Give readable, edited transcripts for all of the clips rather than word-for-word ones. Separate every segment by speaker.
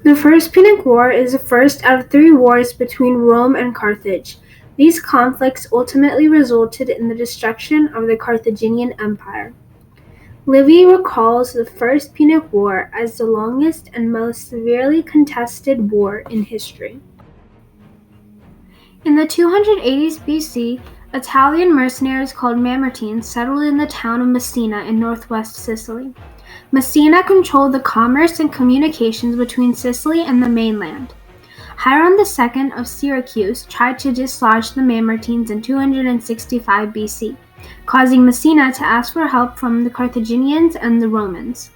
Speaker 1: The First Punic War is the first out of three wars between Rome and Carthage. These conflicts ultimately resulted in the destruction of the Carthaginian Empire. Livy recalls the First Punic War as the longest and most severely contested war in history. In the 280s BC, Italian mercenaries called Mamertines settled in the town of Messina in northwest Sicily. Messina controlled the commerce and communications between Sicily and the mainland. Hiron II of Syracuse tried to dislodge the Mamertines in 265 BC, causing Messina to ask for help from the Carthaginians and the Romans.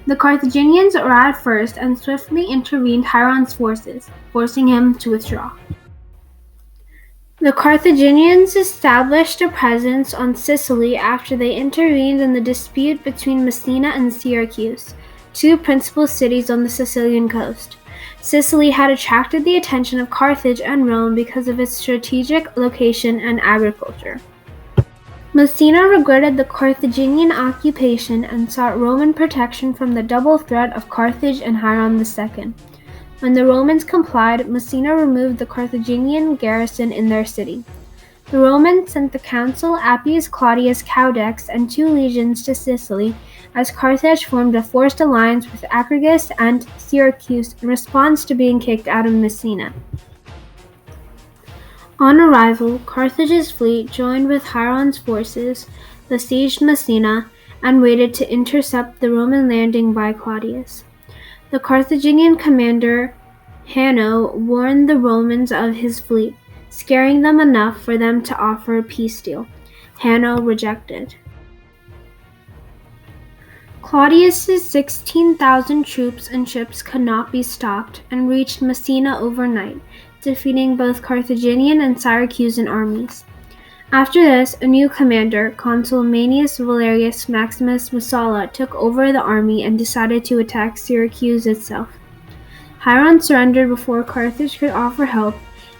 Speaker 1: The Carthaginians arrived first and swiftly intervened Hiron's forces, forcing him to withdraw. The Carthaginians established a presence on Sicily after they intervened in the dispute between Messina and Syracuse, two principal cities on the Sicilian coast. Sicily had attracted the attention of Carthage and Rome because of its strategic location and agriculture. Messina regretted the Carthaginian occupation and sought Roman protection from the double threat of Carthage and Hiron II. When the Romans complied, Messina removed the Carthaginian garrison in their city. The Romans sent the consul Appius Claudius Caudex and 2 legions to Sicily, as Carthage formed a forced alliance with Acragas and Syracuse in response to being kicked out of Messina. On arrival, Carthage's fleet joined with Hiron's forces, besieged Messina, and waited to intercept the Roman landing by Claudius. The Carthaginian commander, Hanno, warned the Romans of his fleet, scaring them enough for them to offer a peace deal. Hanno rejected. Claudius's 16,000 troops and ships could not be stopped and reached Messina overnight, defeating both Carthaginian and Syracusan armies. After this, a new commander, Consul Manius Valerius Maximus Messala, took over the army and decided to attack Syracuse itself. Hiron surrendered before Carthage could offer help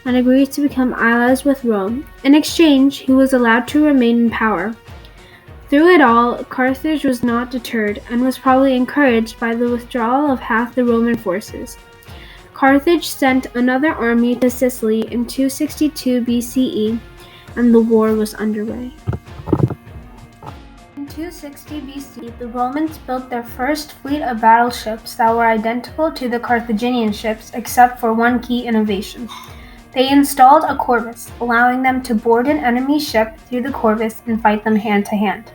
Speaker 1: and agreed to become allies with Rome. In exchange, he was allowed to remain in power. Through it all, Carthage was not deterred and was probably encouraged by the withdrawal of half the Roman forces. Carthage sent another army to Sicily in 262 BCE, and the war was underway. In 260 BC, the Romans built their first fleet of battleships that were identical to the Carthaginian ships except for one key innovation. They installed a corvus, allowing them to board an enemy ship through the corvus and fight them hand-to-hand.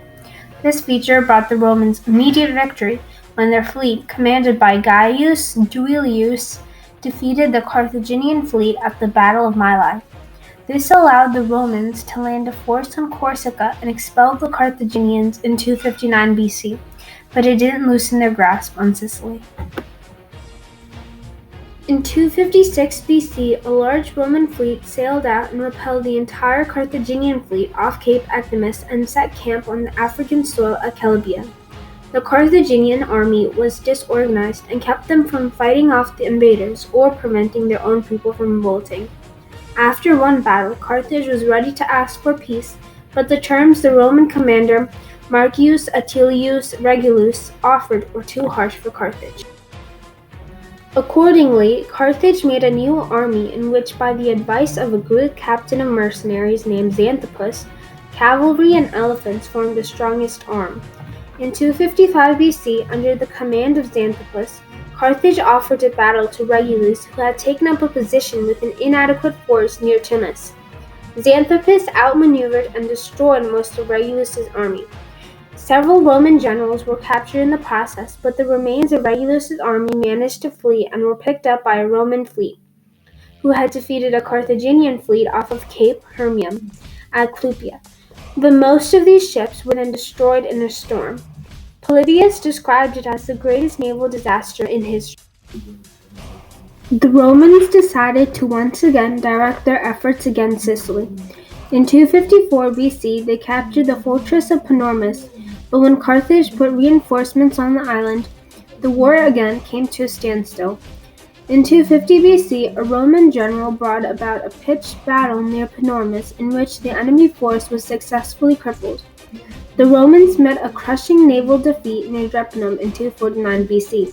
Speaker 1: This feature brought the Romans immediate victory when their fleet, commanded by Gaius Duilius, defeated the Carthaginian fleet at the Battle of Mylae. This allowed the Romans to land a force on Corsica and expel the Carthaginians in 259 BC, but it didn't loosen their grasp on Sicily. In 256 BC, a large Roman fleet sailed out and repelled the entire Carthaginian fleet off Cape Actimus and set camp on the African soil at Celebia. The Carthaginian army was disorganized and kept them from fighting off the invaders or preventing their own people from revolting. After one battle, Carthage was ready to ask for peace, but the terms the Roman commander Marcius Atilius Regulus offered were too harsh for Carthage. Accordingly, Carthage made a new army in which, by the advice of a Greek captain of mercenaries named Xanthippus, cavalry and elephants formed the strongest arm. In 255 BC, under the command of Xanthippus, Carthage offered a battle to Regulus, who had taken up a position with an inadequate force near Tunis. Xanthippus outmaneuvered and destroyed most of Regulus's army. Several Roman generals were captured in the process, but the remains of Regulus's army managed to flee and were picked up by a Roman fleet, who had defeated a Carthaginian fleet off of Cape Hermium at Clupea. But most of these ships were then destroyed in a storm. Polybius described it as the greatest naval disaster in history. The Romans decided to once again direct their efforts against Sicily. In 254 BC, they captured the fortress of Panormus, but when Carthage put reinforcements on the island, the war again came to a standstill. In 250 BC, a Roman general brought about a pitched battle near Panormus in which the enemy force was successfully crippled. The Romans met a crushing naval defeat near Drepanum in 249 BC.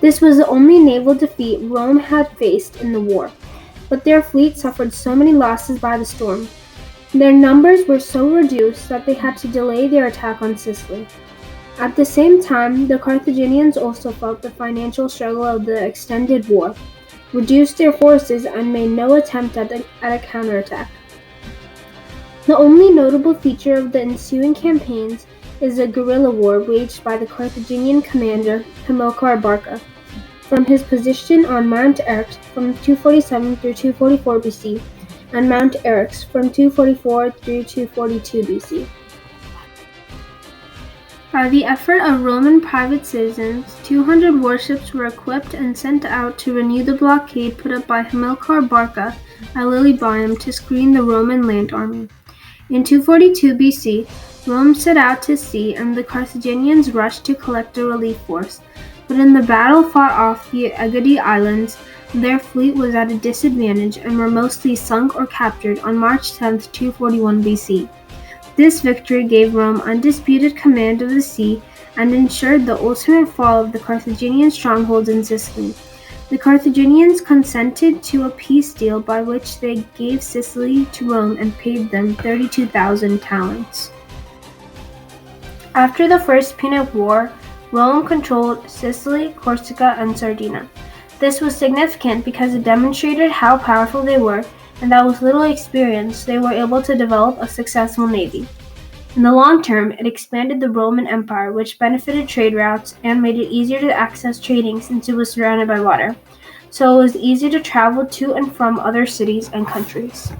Speaker 1: This was the only naval defeat Rome had faced in the war, but their fleet suffered so many losses by the storm. Their numbers were so reduced that they had to delay their attack on Sicily. At the same time, the Carthaginians also felt the financial struggle of the extended war, reduced their forces, and made no attempt at a counterattack. The only notable feature of the ensuing campaigns is the guerrilla war waged by the Carthaginian commander Hamilcar Barca from his position on Mount Eryx from 247 through 244 BC and Mount Eryx from 244 through 242 BC. By the effort of Roman private citizens, 200 warships were equipped and sent out to renew the blockade put up by Hamilcar Barca at Lilybaeum to screen the Roman land army. In 242 BC, Rome set out to sea and the Carthaginians rushed to collect a relief force, but in the battle fought off the Egadi Islands, their fleet was at a disadvantage and were mostly sunk or captured on March 10, 241 BC. This victory gave Rome undisputed command of the sea and ensured the ultimate fall of the Carthaginian strongholds in Sicily. The Carthaginians consented to a peace deal by which they gave Sicily to Rome and paid them 32,000 talents. After the First Punic War, Rome controlled Sicily, Corsica, and Sardinia. This was significant because it demonstrated how powerful they were and that with little experience they were able to develop a successful navy. In the long term, it expanded the Roman Empire, which benefited trade routes and made it easier to access trading since it was surrounded by water, so it was easy to travel to and from other cities and countries.